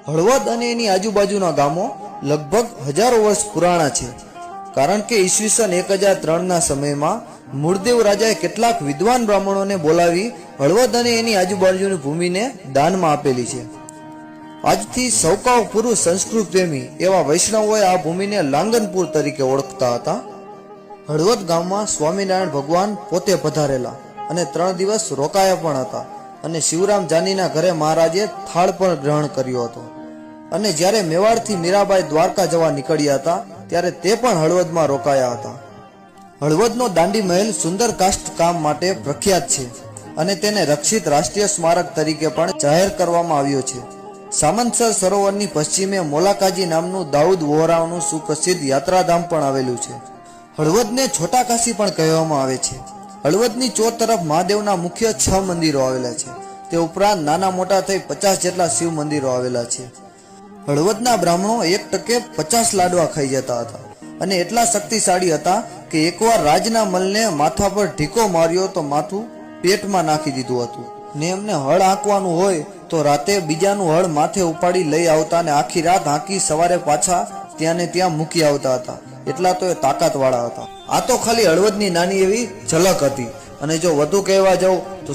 હળવદ અને એની આજુબાજુના ગામો લગભગ હજારો વર્ષ પુરાણા છે, કારણ કે ઈસવીસન 1003ના સમયમાં મૂળદેવ રાજાએ કેટલાક વિદ્વાન બ્રાહ્મણોને બોલાવી હળવદ અને એની આજુબાજુની ભૂમિને દાનમાં આપેલી છે. આજથી સૌકાવ પુરુષ સંસ્કૃત પ્રેમી એવા વૈષ્ણવોએ આ ભૂમિને લાંગનપુર તરીકે ઓળખતા હતા. હળવદ ગામમાં સ્વામિનારાયણ ભગવાન પોતે પધારેલા અને 3 દિવસ રોકાયા પણ હતા અને શિવરામ જાનીના ઘરે મહારાજે થાળ પણ ગ્રહણ કર્યો હતો. અને જ્યારે મેવાડથી મીરાબાઈ દ્વારકા જવા નીકળ્યા હતા ત્યારે તે પણ હળવદમાં રોકાયા હતા. હળવદનો દાંડી મહેલ સુંદર કાષ્ઠ કામ માટે પ્રખ્યાત છે અને તેને રક્ષિત રાષ્ટ્રીય સ્મારક તરીકે પણ જાહેર કરવામાં આવ્યો છે. સામંતસર સરોવરની પશ્ચિમે મોલાકાજી નામનું દાઉદ વહોરાનું સુપ્રસિદ્ધ યાત્રાધામ પણ આવેલું છે. હળવદને છોટા કાશી પણ કહેવામાં આવે છે. હળવદની ચોર તરફ મહાદેવના મુખ્ય 6 મંદિરો આવેલા છે. તે ઉપરાંત નાના મોટા થઈ 50 જેટલા શિવ મંદિરો આવેલા છે. હળવદના બ્રાહ્મણો 1 ટકે 50 લાડવા ખાઈ જતા હતા અને એટલા શક્તિશાળી હતા કે એકવાર રાજના મલને માથા પર ઢીકો માર્યો તો માથું પેટમાં નાખી દીધું હતું ને એમને હળ હાંકવાનું હોય તો રાતે બીજાનું હળ માથે ઉપાડી લઈ આવતા અને આખી રાત હાંકી સવારે પાછા ત્યાં ને ત્યાં મૂકી આવતા હતા. એટલા તો એ તાકાત વાળા હતા. આ તો ખાલી હળવદની નાની એવી ઝલક હતી અને જો વધુ કહેવા જાઉં તો